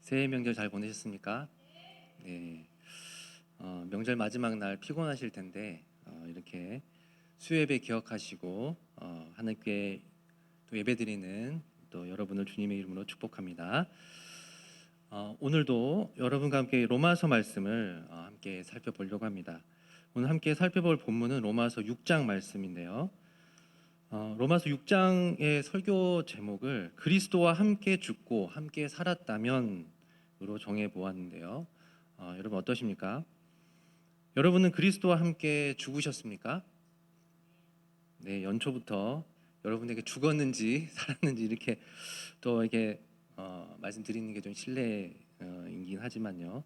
새해 명절 잘 보내셨습니까? 네. 명절 마지막 날 피곤하실 텐데 이렇게 수요예배 기억하시고 하나님께 또 예배드리는 또 여러분을 주님의 이름으로 축복합니다. 오늘도 여러분과 함께 로마서 말씀을 함께 살펴보려고 합니다. 오늘 함께 살펴볼 본문은 로마서 6장 말씀인데요. 로마서 6장의 설교 제목을 그리스도와 함께 죽고 함께 살았다면으로 정해 보았는데요. 여러분 어떠십니까? 여러분은 그리스도와 함께 죽으셨습니까? 네, 연초부터 여러분에게 죽었는지 살았는지 이렇게 또 이렇게 말씀드리는 게 좀 실례이긴 하지만요.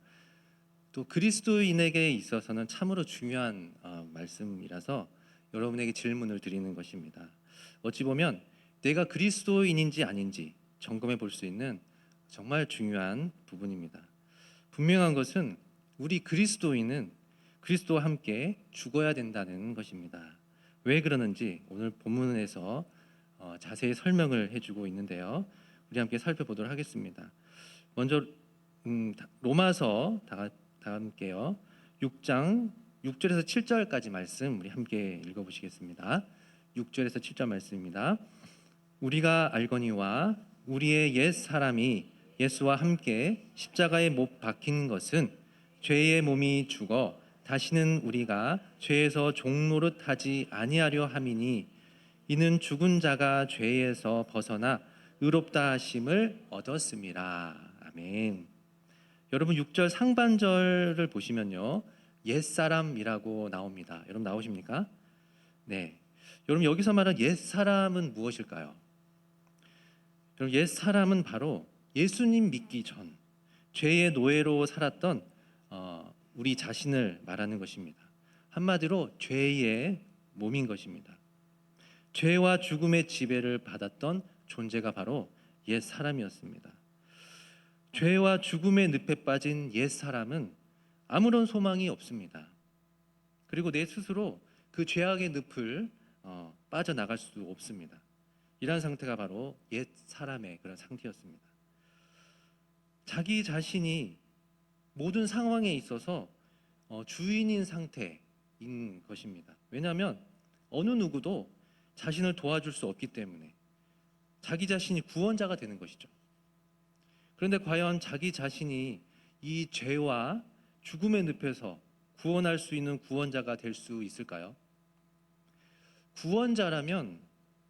또 그리스도인에게 있어서는 참으로 중요한 말씀이라서 여러분에게 질문을 드리는 것입니다. 어찌 보면 내가 그리스도인인지 아닌지 점검해 볼 수 있는 정말 중요한 부분입니다. 분명한 것은 우리 그리스도인은 그리스도와 함께 죽어야 된다는 것입니다. 왜 그러는지 오늘 본문에서 자세히 설명을 해주고 있는데요. 우리 함께 살펴보도록 하겠습니다. 먼저 로마서 다 함께요. 6장 6절에서 7절까지 말씀 우리 함께 읽어보시겠습니다. 6절에서 7절 말씀입니다. 우리가 알거니와 우리의 옛 사람이 예수와 함께 십자가에 못 박힌 것은 죄의 몸이 죽어 다시는 우리가 죄에서 종노릇하지 아니하려 함이니 이는 죽은 자가 죄에서 벗어나 의롭다 하심을 얻었습니다. 아멘. 여러분 6절 상반절을 보시면요, 옛사람이라고 나옵니다. 여러분 나오십니까? 네. 여러분 여기서 말한 옛사람은 무엇일까요? 여러분 옛사람은 바로 예수님 믿기 전 죄의 노예로 살았던 우리 자신을 말하는 것입니다. 한마디로 죄의 몸인 것입니다. 죄와 죽음의 지배를 받았던 존재가 바로 옛사람이었습니다. 죄와 죽음의 늪에 빠진 옛사람은 아무런 소망이 없습니다. 그리고 내 스스로 그 죄악의 늪을 빠져나갈 수 없습니다. 이러한 상태가 바로 옛사람의 그런 상태였습니다. 자기 자신이 모든 상황에 있어서 주인인 상태인 것입니다. 왜냐하면 어느 누구도 자신을 도와줄 수 없기 때문에 자기 자신이 구원자가 되는 것이죠. 그런데 과연 자기 자신이 이 죄와 죽음의 늪에서 구원할 수 있는 구원자가 될 수 있을까요? 구원자라면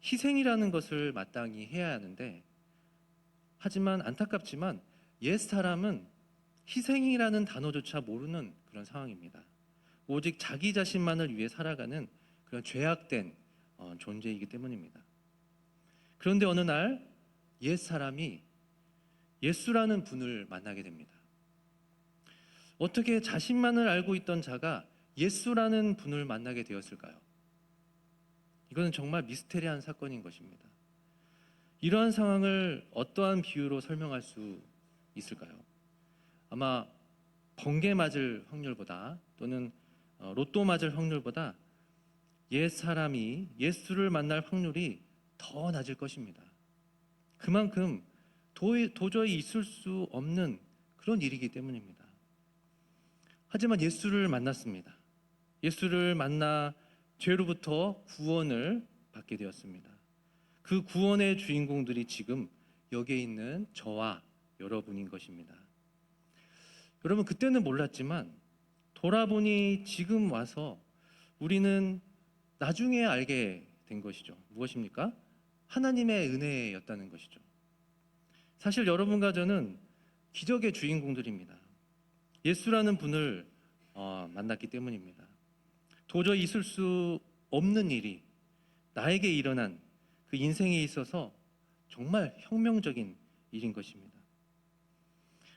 희생이라는 것을 마땅히 해야 하는데, 하지만 안타깝지만 옛사람은 희생이라는 단어조차 모르는 그런 상황입니다. 오직 자기 자신만을 위해 살아가는 그런 죄악된 존재이기 때문입니다. 그런데 어느 날 옛사람이 예수라는 분을 만나게 됩니다. 어떻게 자신만을 알고 있던 자가 예수라는 분을 만나게 되었을까요? 이거는 정말 미스테리한 사건인 것입니다. 이러한 상황을 어떠한 비유로 설명할 수 있을까요? 아마 번개 맞을 확률보다 또는 로또 맞을 확률보다 옛 사람이 예수를 만날 확률이 더 낮을 것입니다. 그만큼 도저히 있을 수 없는 그런 일이기 때문입니다. 하지만 예수를 만났습니다. 예수를 만나 죄로부터 구원을 받게 되었습니다. 그 구원의 주인공들이 지금 여기에 있는 저와 여러분인 것입니다. 여러분 그때는 몰랐지만 돌아보니 지금 와서 우리는 나중에 알게 된 것이죠. 무엇입니까? 하나님의 은혜였다는 것이죠. 사실 여러분과 저는 기적의 주인공들입니다. 예수라는 분을 만났기 때문입니다. 도저히 있을 수 없는 일이 나에게 일어난 그 인생에 있어서 정말 혁명적인 일인 것입니다.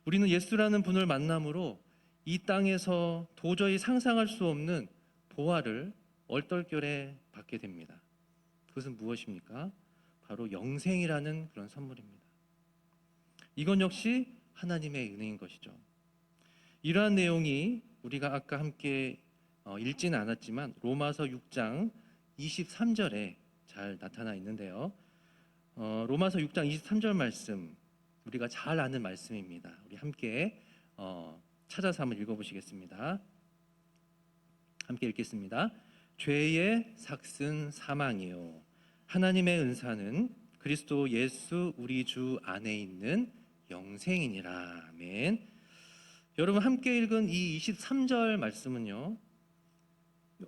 우리는 예수라는 분을 만남으로 이 땅에서 도저히 상상할 수 없는 보화를 얼떨결에 받게 됩니다. 그것은 무엇입니까? 바로 영생이라는 그런 선물입니다. 이건 역시 하나님의 은혜인 것이죠. 이러한 내용이 우리가 아까 함께 읽지는 않았지만 로마서 6장 23절에 잘 나타나 있는데요. 로마서 6장 23절 말씀 우리가 잘 아는 말씀입니다. 우리 함께 찾아서 한번 읽어보시겠습니다. 함께 읽겠습니다. 죄의 삭은 사망이요 하나님의 은사는 그리스도 예수 우리 주 안에 있는 영생이니라. 아멘. 여러분 함께 읽은 이 23절 말씀은요,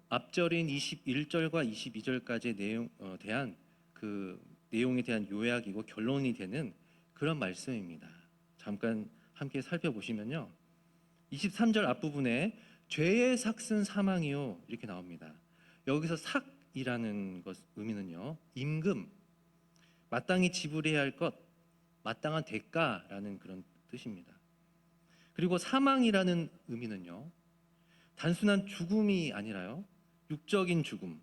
앞절인 21절과 22절까지의 대한 그 내용에 대한 요약이고 결론이 되는 그런 말씀입니다. 잠깐 함께 살펴보시면요, 23절 앞부분에 죄의 삭은 사망이요 이렇게 나옵니다. 여기서 삭이라는 것 의미는요, 임금, 마땅히 지불해야 할 것, 마땅한 대가라는 그런 뜻입니다. 그리고 사망이라는 의미는요, 단순한 죽음이 아니라요, 육적인 죽음,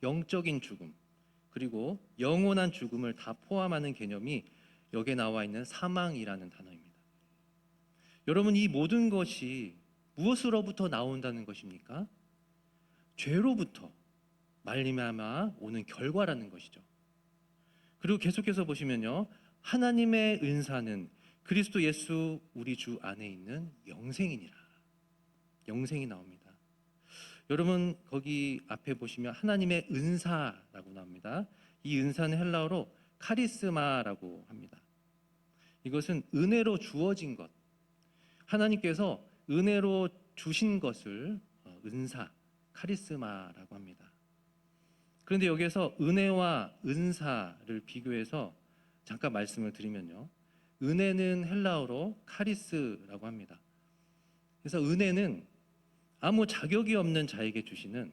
영적인 죽음, 그리고 영원한 죽음을 다 포함하는 개념이 여기에 나와 있는 사망이라는 단어입니다. 여러분, 이 모든 것이 무엇으로부터 나온다는 것입니까? 죄로부터 말미암아 오는 결과라는 것이죠. 그리고 계속해서 보시면요, 하나님의 은사는 그리스도 예수 우리 주 안에 있는 영생이니라. 영생이 나옵니다. 여러분 거기 앞에 보시면 하나님의 은사라고 나옵니다. 이 은사는 헬라어로 카리스마라고 합니다. 이것은 은혜로 주어진 것, 하나님께서 은혜로 주신 것을 은사, 카리스마라고 합니다. 그런데 여기에서 은혜와 은사를 비교해서 잠깐 말씀을 드리면요, 은혜는 헬라어로 카리스라고 합니다. 그래서 은혜는 아무 자격이 없는 자에게 주시는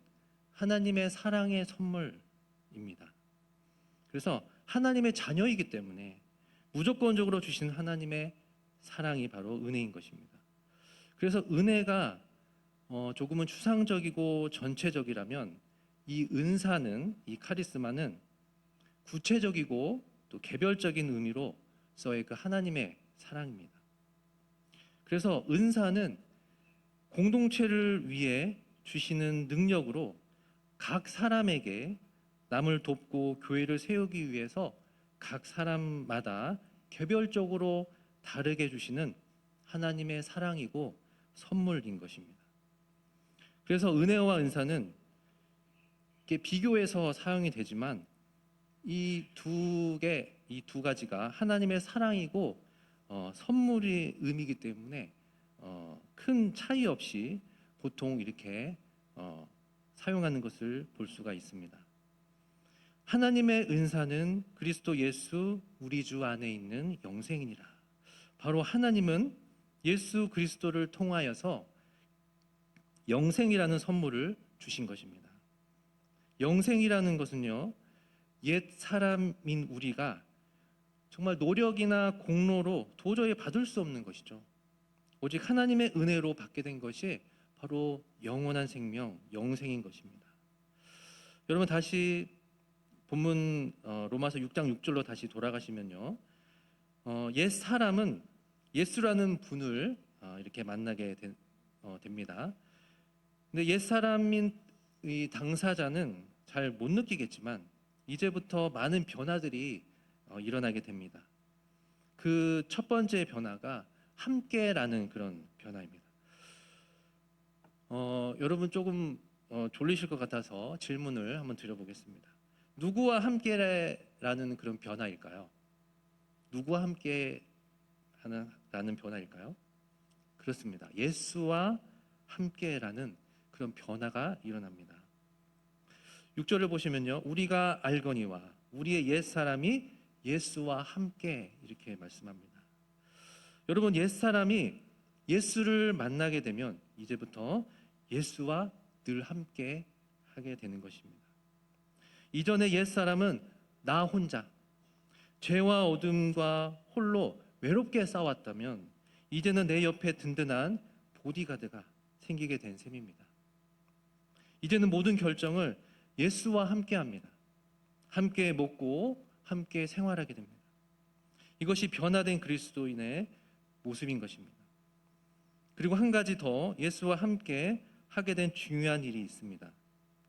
하나님의 사랑의 선물입니다. 그래서 하나님의 자녀이기 때문에 무조건적으로 주신 하나님의 사랑이 바로 은혜인 것입니다. 그래서 은혜가 조금은 추상적이고 전체적이라면 이 은사는, 이 카리스마는 구체적이고 또 개별적인 의미로 서의 그 하나님의 사랑입니다. 그래서 은사는 공동체를 위해 주시는 능력으로 각 사람에게 남을 돕고 교회를 세우기 위해서 각 사람마다 개별적으로 다르게 주시는 하나님의 사랑이고 선물인 것입니다. 그래서 은혜와 은사는 이렇게 비교해서 사용이 되지만 이 두 가지가 하나님의 사랑이고 선물의 의미이기 때문에 큰 차이 없이 보통 이렇게 사용하는 것을 볼 수가 있습니다. 하나님의 은사는 그리스도 예수 우리 주 안에 있는 영생이니라. 바로 하나님은 예수 그리스도를 통하여서 영생이라는 선물을 주신 것입니다. 영생이라는 것은요, 옛 사람인 우리가 정말 노력이나 공로로 도저히 받을 수 없는 것이죠. 오직 하나님의 은혜로 받게 된 것이 바로 영원한 생명, 영생인 것입니다. 여러분 다시 본문 로마서 6장 6절로 다시 돌아가시면요, 옛 사람은 예수라는 분을 이렇게 만나게 됩니다. 근데 옛 사람인 이 당사자는 잘 못 느끼겠지만 이제부터 많은 변화들이 일어나게 됩니다. 그 첫 번째 변화가 함께라는 그런 변화입니다. 여러분 조금 졸리실 것 같아서 질문을 한번 드려보겠습니다. 누구와 함께라는 그런 변화일까요? 누구와 함께 라는 변화일까요? 그렇습니다. 예수와 함께라는 그런 변화가 일어납니다. 6절을 보시면요, 우리가 알거니와 우리의 옛사람이 예수와 함께 이렇게 말씀합니다. 여러분 옛사람이 예수를 만나게 되면 이제부터 예수와 늘 함께 하게 되는 것입니다. 이전에 옛사람은 나 혼자 죄와 어둠과 홀로 외롭게 싸웠다면 이제는 내 옆에 든든한 보디가드가 생기게 된 셈입니다. 이제는 모든 결정을 예수와 함께 합니다. 함께 먹고 함께 생활하게 됩니다. 이것이 변화된 그리스도인의 모습인 것입니다. 그리고 한 가지 더 예수와 함께 하게 된 중요한 일이 있습니다.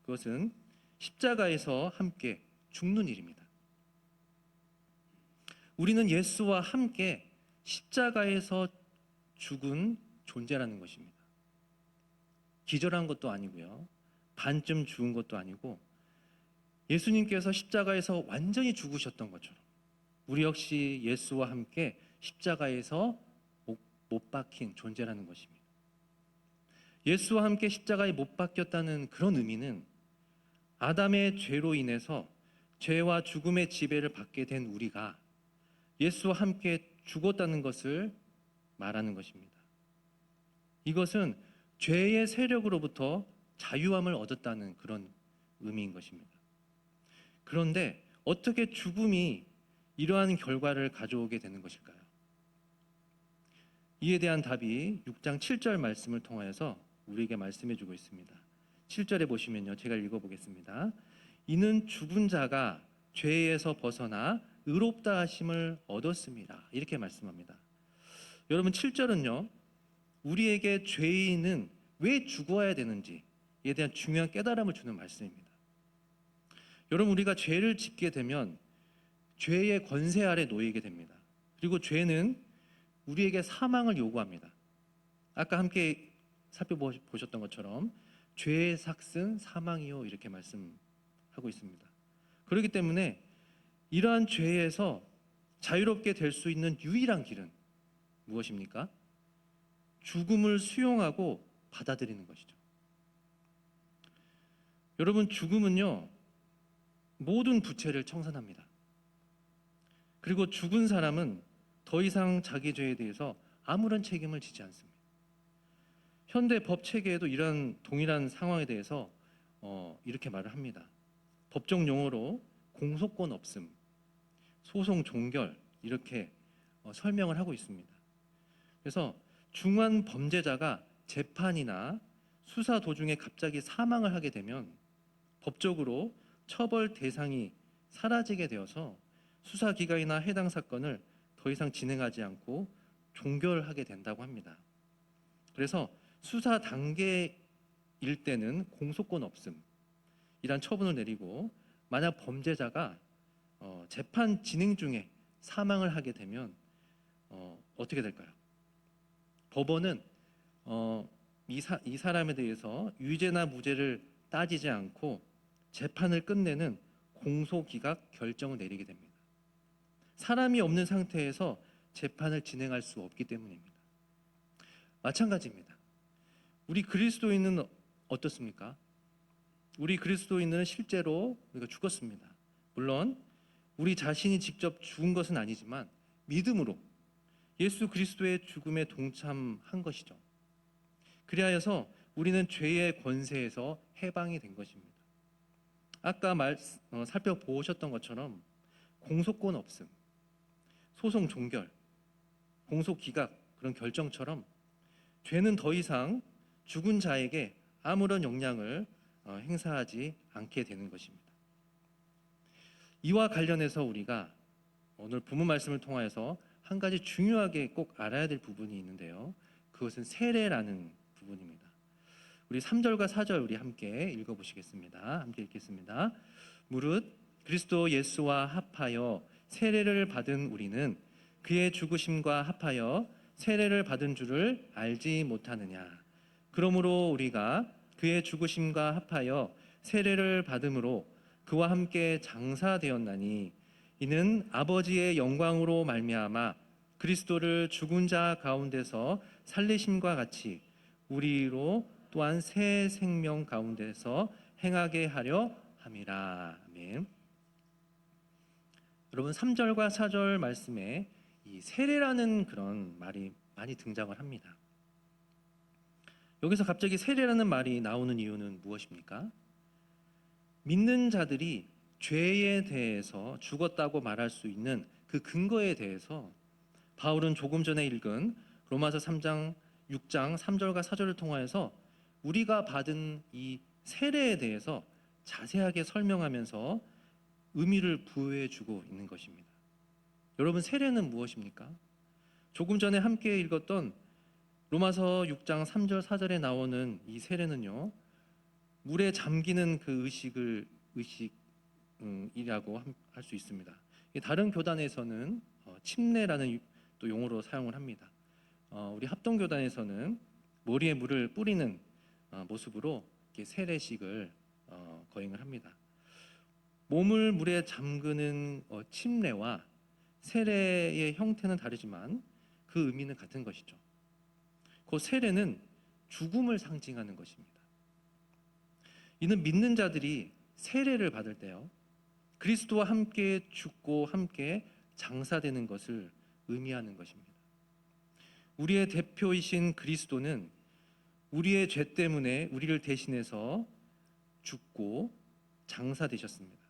그것은 십자가에서 함께 죽는 일입니다. 우리는 예수와 함께 십자가에서 죽은 존재라는 것입니다. 기절한 것도 아니고요. 반쯤 죽은 것도 아니고 예수님께서 십자가에서 완전히 죽으셨던 것처럼 우리 역시 예수와 함께 십자가에서 못 박힌 존재라는 것입니다. 예수와 함께 십자가에 못 박혔다는 그런 의미는 아담의 죄로 인해서 죄와 죽음의 지배를 받게 된 우리가 예수와 함께 죽었다는 것을 말하는 것입니다. 이것은 죄의 세력으로부터 자유함을 얻었다는 그런 의미인 것입니다. 그런데 어떻게 죽음이 이러한 결과를 가져오게 되는 것일까요? 이에 대한 답이 6장 7절 말씀을 통하여서 우리에게 말씀해 주고 있습니다. 7절에 보시면요, 제가 읽어보겠습니다. 이는 죽은 자가 죄에서 벗어나 의롭다 하심을 얻었습니다. 이렇게 말씀합니다. 여러분, 7절은요, 우리에게 죄인은 왜 죽어야 되는지에 대한 중요한 깨달음을 주는 말씀입니다. 여러분, 우리가 죄를 짓게 되면 죄의 권세 아래 놓이게 됩니다. 그리고 죄는 우리에게 사망을 요구합니다. 아까 함께 살펴보셨던 것처럼 죄의 삭은 사망이요, 이렇게 말씀하고 있습니다. 그렇기 때문에 이러한 죄에서 자유롭게 될 수 있는 유일한 길은 무엇입니까? 죽음을 수용하고 받아들이는 것이죠. 여러분, 죽음은요, 모든 부채를 청산합니다. 그리고 죽은 사람은 더 이상 자기 죄에 대해서 아무런 책임을 지지 않습니다. 현대 법 체계에도 이런 동일한 상황에 대해서 이렇게 말을 합니다. 법정 용어로 공소권 없음, 소송 종결, 이렇게 설명을 하고 있습니다. 그래서 중한 범죄자가 재판이나 수사 도중에 갑자기 사망을 하게 되면 법적으로 처벌 대상이 사라지게 되어서 수사기관이나 해당 사건을 더 이상 진행하지 않고 종결하게 된다고 합니다. 그래서 수사 단계일 때는 공소권 없음 이란 처분을 내리고, 만약 범죄자가 재판 진행 중에 사망을 하게 되면 어떻게 될까요? 법원은 이 사람에 대해서 유죄나 무죄를 따지지 않고 재판을 끝내는 공소기각 결정을 내리게 됩니다. 사람이 없는 상태에서 재판을 진행할 수 없기 때문입니다. 마찬가지입니다. 우리 그리스도인은 어떻습니까? 우리 그리스도인은 실제로 우리가 죽었습니다. 물론 우리 자신이 직접 죽은 것은 아니지만 믿음으로 예수 그리스도의 죽음에 동참한 것이죠. 그리하여서 우리는 죄의 권세에서 해방이 된 것입니다. 아까 살펴보셨던 것처럼 공소권 없음, 소송 종결, 공소 기각, 그런 결정처럼 죄는 더 이상 죽은 자에게 아무런 영향을 행사하지 않게 되는 것입니다. 이와 관련해서 우리가 오늘 본문 말씀을 통하여서 한 가지 중요하게 꼭 알아야 될 부분이 있는데요, 그것은 세례라는 부분입니다. 우리 3절과 4절 우리 함께 읽어보시겠습니다. 함께 읽겠습니다. 무릇 그리스도 예수와 합하여 세례를 받은 우리는 그의 죽으심과 합하여 세례를 받은 줄을 알지 못하느냐. 그러므로 우리가 그의 죽으심과 합하여 세례를 받음으로 그와 함께 장사되었나니, 이는 아버지의 영광으로 말미암아 그리스도를 죽은 자 가운데서 살리심과 같이 우리로 또한 새 생명 가운데서 행하게 하려 함이라. 아멘. 여러분, 3절과 4절 말씀에 이 세례라는 그런 말이 많이 등장을 합니다. 여기서 갑자기 세례라는 말이 나오는 이유는 무엇입니까? 믿는 자들이 죄에 대해서 죽었다고 말할 수 있는 그 근거에 대해서 바울은 조금 전에 읽은 로마서 3장 6장 3절과 4절을 통하여서 우리가 받은 이 세례에 대해서 자세하게 설명하면서 의미를 부여해 주고 있는 것입니다. 여러분, 세례는 무엇입니까? 조금 전에 함께 읽었던 로마서 6장 3절 4절에 나오는 이 세례는요, 물에 잠기는 그 의식이라고 할 수 있습니다. 다른 교단에서는 침례라는 또 용어로 사용을 합니다. 우리 합동교단에서는 머리에 물을 뿌리는 모습으로 이렇게 세례식을 거행을 합니다. 몸을 물에 잠그는 침례와 세례의 형태는 다르지만 그 의미는 같은 것이죠. 그 세례는 죽음을 상징하는 것입니다. 이는 믿는 자들이 세례를 받을 때요, 그리스도와 함께 죽고 함께 장사되는 것을 의미하는 것입니다. 우리의 대표이신 그리스도는 우리의 죄 때문에 우리를 대신해서 죽고 장사되셨습니다.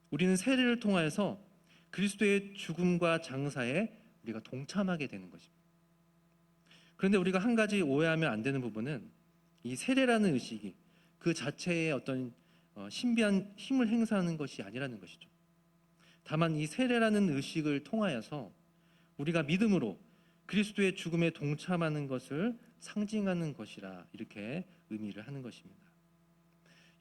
우리는 세례를 통하여서 그리스도의 죽음과 장사에 우리가 동참하게 되는 것입니다. 그런데 우리가 한 가지 오해하면 안 되는 부분은 이 세례라는 의식이 그 자체의 어떤 신비한 힘을 행사하는 것이 아니라는 것이죠. 다만 이 세례라는 의식을 통하여서 우리가 믿음으로 그리스도의 죽음에 동참하는 것을 상징하는 것이라 이렇게 의미를 하는 것입니다.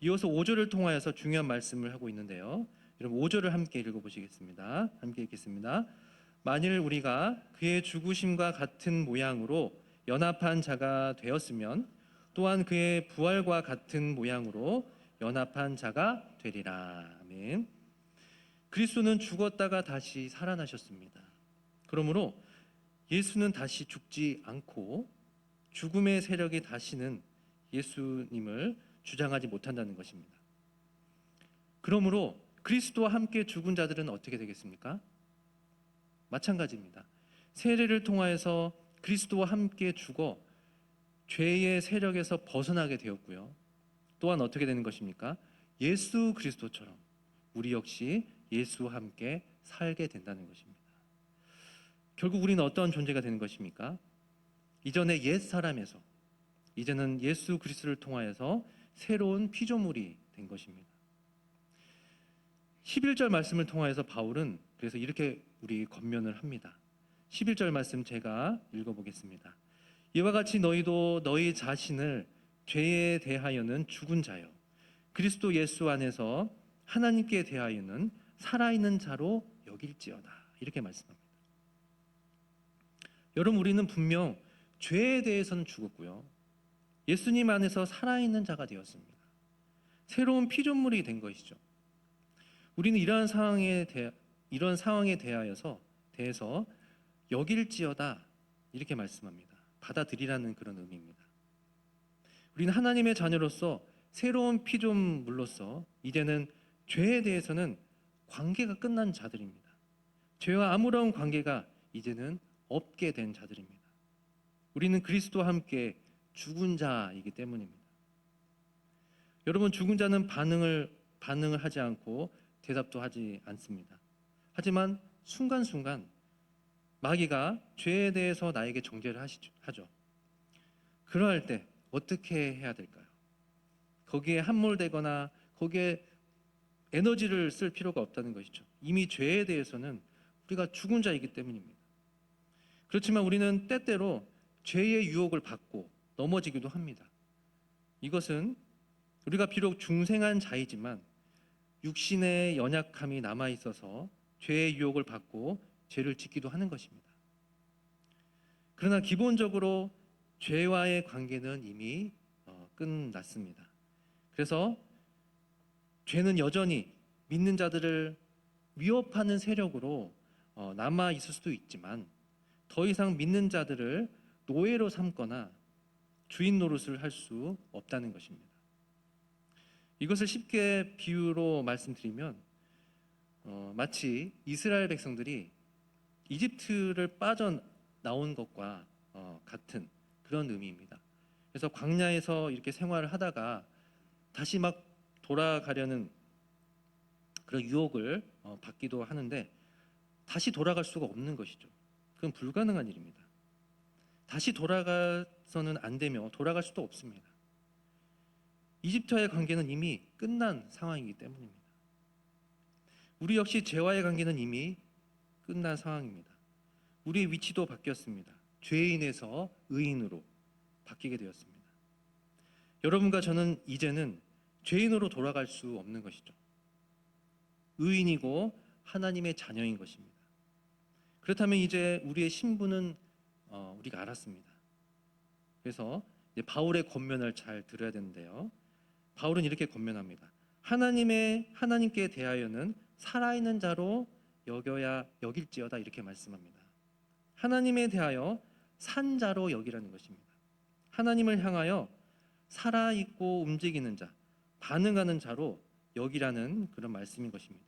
이어서 5절을 통하여서 중요한 말씀을 하고 있는데요. 여러분 5절을 함께 읽어보시겠습니다. 함께 읽겠습니다. 만일 우리가 그의 죽으심과 같은 모양으로 연합한 자가 되었으면 또한 그의 부활과 같은 모양으로 연합한 자가 되리라. 아멘. 그리스도는 죽었다가 다시 살아나셨습니다. 그러므로 예수는 다시 죽지 않고 죽음의 세력이 다시는 예수님을 주장하지 못한다는 것입니다. 그러므로 그리스도와 함께 죽은 자들은 어떻게 되겠습니까? 마찬가지입니다. 세례를 통하여서 그리스도와 함께 죽어 죄의 세력에서 벗어나게 되었고요. 또한 어떻게 되는 것입니까? 예수 그리스도처럼 우리 역시 예수와 함께 살게 된다는 것입니다. 결국 우리는 어떤 존재가 되는 것입니까? 이전의 옛 사람에서 이제는 예수 그리스도를 통하여서 새로운 피조물이 된 것입니다. 11절 말씀을 통하여서 바울은 그래서 이렇게 우리 권면을 합니다. 11절 말씀 제가 읽어보겠습니다. 이와 같이 너희도 너희 자신을 죄에 대하여는 죽은 자요 그리스도 예수 안에서 하나님께 대하여는 살아있는 자로 여길지어다. 이렇게 말씀합니다. 여러분 우리는 분명 죄에 대해서는 죽었고요, 예수님 안에서 살아있는 자가 되었습니다. 새로운 피조물이 된 것이죠. 우리는 이러한 상황에 대해서 여길지어다 이렇게 말씀합니다. 받아들이라는 그런 의미입니다. 우리는 하나님의 자녀로서 새로운 피조물로서 이제는 죄에 대해서는 관계가 끝난 자들입니다. 죄와 아무런 관계가 이제는 없게 된 자들입니다. 우리는 그리스도와 함께 죽은 자이기 때문입니다. 여러분 죽은 자는 반응을 하지 않고 대답도 하지 않습니다. 하지만 순간순간 마귀가 죄에 대해서 나에게 정죄를 하죠. 그러할 때 어떻게 해야 될까요? 거기에 함몰되거나 거기에 에너지를 쓸 필요가 없다는 것이죠. 이미 죄에 대해서는 우리가 죽은 자이기 때문입니다. 그렇지만 우리는 때때로 죄의 유혹을 받고 넘어지기도 합니다. 이것은 우리가 비록 중생한 자이지만 육신의 연약함이 남아있어서 죄의 유혹을 받고 죄를 짓기도 하는 것입니다. 그러나 기본적으로 죄와의 관계는 이미 끝났습니다. 그래서 죄는 여전히 믿는 자들을 위협하는 세력으로 남아 있을 수도 있지만 더 이상 믿는 자들을 노예로 삼거나 주인 노릇을 할 수 없다는 것입니다. 이것을 쉽게 비유로 말씀드리면 마치 이스라엘 백성들이 이집트를 빠져나온 것과 같은 그런 의미입니다. 그래서 광야에서 이렇게 생활을 하다가 다시 막 돌아가려는 그런 유혹을 받기도 하는데 다시 돌아갈 수가 없는 것이죠. 그건 불가능한 일입니다. 다시 돌아가서는 안 되며 돌아갈 수도 없습니다. 이집트와의 관계는 이미 끝난 상황이기 때문입니다. 우리 역시 죄와의 관계는 이미 끝난 상황입니다. 우리의 위치도 바뀌었습니다. 죄인에서 의인으로 바뀌게 되었습니다. 여러분과 저는 이제는 죄인으로 돌아갈 수 없는 것이죠. 의인이고 하나님의 자녀인 것입니다. 그렇다면 이제 우리의 신분은 우리가 알았습니다. 그래서 이제 바울의 권면을 잘 들어야 되는데요. 바울은 이렇게 권면합니다. 하나님께 대하여는 살아있는 자로 여길지어다 이렇게 말씀합니다. 하나님에 대하여 산 자로 여기라는 것입니다. 하나님을 향하여 살아있고 움직이는 자, 반응하는 자로 여기라는 그런 말씀인 것입니다.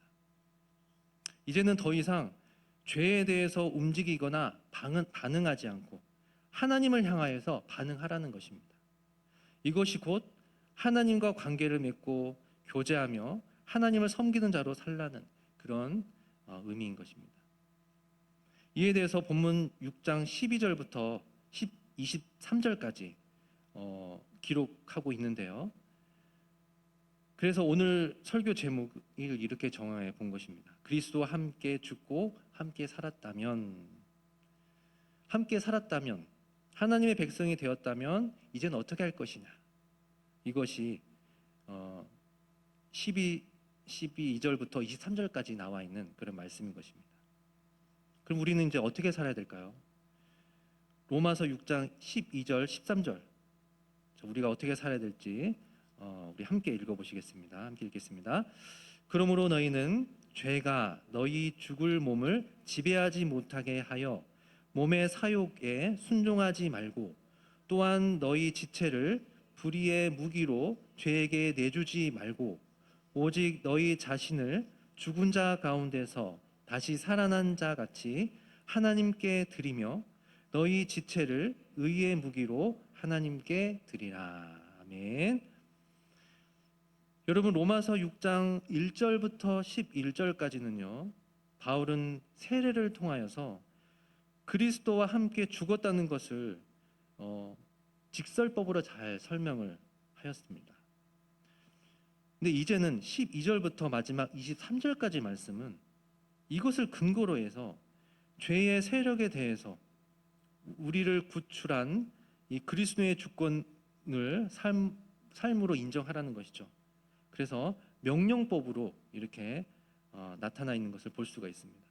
이제는 더 이상 죄에 대해서 움직이거나 반응하지 않고 하나님을 향하여서 반응하라는 것입니다. 이것이 곧 하나님과 관계를 맺고 교제하며 하나님을 섬기는 자로 살라는 그런 의미인 것입니다. 이에 대해서 본문 6장 12절부터 23절까지 기록하고 있는데요. 그래서 오늘 설교 제목을 이렇게 정해 본 것입니다. 그리스도와 함께 죽고 함께 살았다면 하나님의 백성이 되었다면 이제는 어떻게 할 것이냐, 이것이 12절부터 23절까지 나와 있는 그런 말씀인 것입니다. 그럼 우리는 이제 어떻게 살아야 될까요? 로마서 6장 12절 13절 우리가 어떻게 살아야 될지 우리 함께 읽어보시겠습니다. 함께 읽겠습니다. 그러므로 너희는 죄가 너희 죽을 몸을 지배하지 못하게 하여 몸의 사욕에 순종하지 말고, 또한 너희 지체를 불의의 무기로 죄에게 내주지 말고, 오직 너희 자신을 죽은 자 가운데서 다시 살아난 자 같이 하나님께 드리며 너희 지체를 의의 무기로 하나님께 드리라. 아멘. 여러분, 로마서 6장 1절부터 11절까지는요, 바울은 세례를 통하여서 그리스도와 함께 죽었다는 것을 직설법으로 잘 설명을 하였습니다. 근데 이제는 12절부터 마지막 23절까지 말씀은 이것을 근거로 해서 죄의 세력에 대해서 우리를 구출한 이 그리스도의 주권을 삶으로 인정하라는 것이죠. 그래서 명령법으로 이렇게 나타나 있는 것을 볼 수가 있습니다.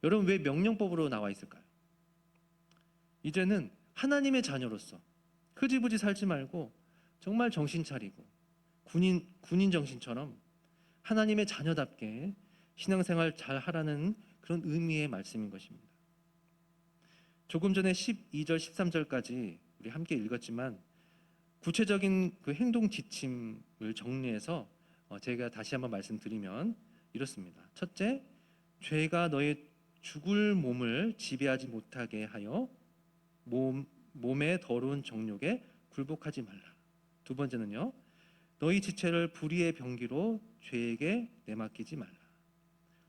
여러분, 왜 명령법으로 나와 있을까요? 이제는 하나님의 자녀로서 흐지부지 살지 말고 정말 정신 차리고 군인 정신처럼 하나님의 자녀답게 신앙생활 잘 하라는 그런 의미의 말씀인 것입니다. 조금 전에 12절 13절까지 우리 함께 읽었지만 구체적인 그 행동 지침을 정리해서 제가 다시 한번 말씀드리면 이렇습니다. 첫째, 죄가 너의 죽을 몸을 지배하지 못하게 하여 몸의 더러운 정욕에 굴복하지 말라. 두 번째는요, 너희 지체를 불의의 병기로 죄에게 내맡기지 말라.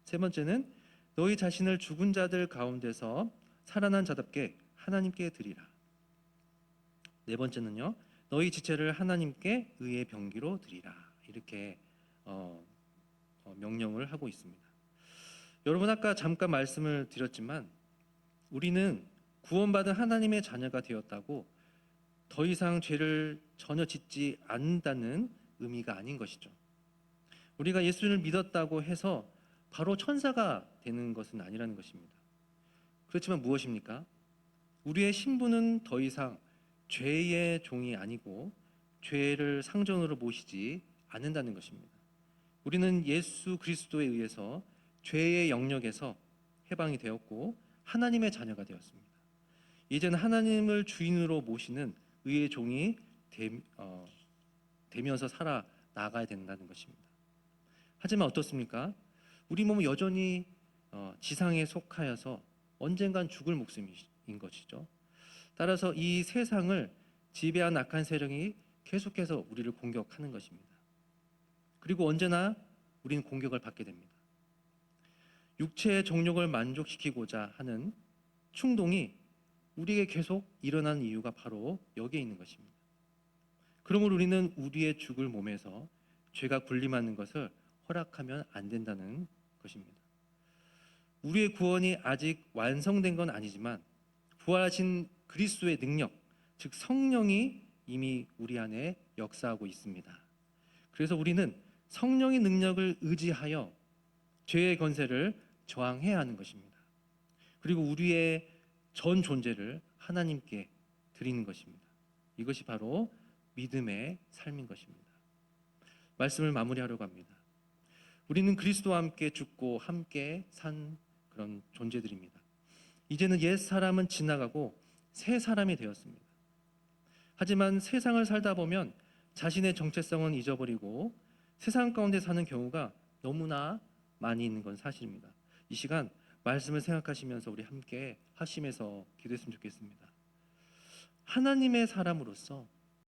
세 번째는 너희 자신을 죽은 자들 가운데서 살아난 자답게 하나님께 드리라. 네 번째는요, 너희 지체를 하나님께 의의 병기로 드리라. 이렇게 명령을 하고 있습니다. 여러분, 아까 잠깐 말씀을 드렸지만 우리는 구원받은 하나님의 자녀가 되었다고 더 이상 죄를 전혀 짓지 않는다는 의미가 아닌 것이죠. 우리가 예수를 믿었다고 해서 바로 천사가 되는 것은 아니라는 것입니다. 그렇지만 무엇입니까? 우리의 신분은 더 이상 죄의 종이 아니고 죄를 상전으로 모시지 않는다는 것입니다. 우리는 예수 그리스도에 의해서 죄의 영역에서 해방이 되었고 하나님의 자녀가 되었습니다. 이제는 하나님을 주인으로 모시는 의의 종이 되면서 살아나가야 된다는 것입니다. 하지만 어떻습니까? 우리 몸은 여전히 지상에 속하여서 언젠간 죽을 목숨인 것이죠. 따라서 이 세상을 지배한 악한 세력이 계속해서 우리를 공격하는 것입니다. 그리고 언제나 우리는 공격을 받게 됩니다. 육체의 정욕을 만족시키고자 하는 충동이 우리에게 계속 일어나는 이유가 바로 여기에 있는 것입니다. 그러므로 우리는 우리의 죽을 몸에서 죄가 군림하는 것을 허락하면 안 된다는 것입니다. 우리의 구원이 아직 완성된 건 아니지만 부활하신 그리스도의 능력, 즉 성령이 이미 우리 안에 역사하고 있습니다. 그래서 우리는 성령의 능력을 의지하여 죄의 권세를 저항해야 하는 것입니다. 그리고 우리의 전 존재를 하나님께 드리는 것입니다. 이것이 바로 믿음의 삶인 것입니다. 말씀을 마무리하려고 합니다. 우리는 그리스도와 함께 죽고 함께 산 그런 존재들입니다. 이제는 옛 사람은 지나가고 새 사람이 되었습니다. 하지만 세상을 살다 보면 자신의 정체성은 잊어버리고 세상 가운데 사는 경우가 너무나 많이 있는 건 사실입니다. 이 시간 말씀을 생각하시면서 우리 함께 하심에서 기도했으면 좋겠습니다. 하나님의 사람으로서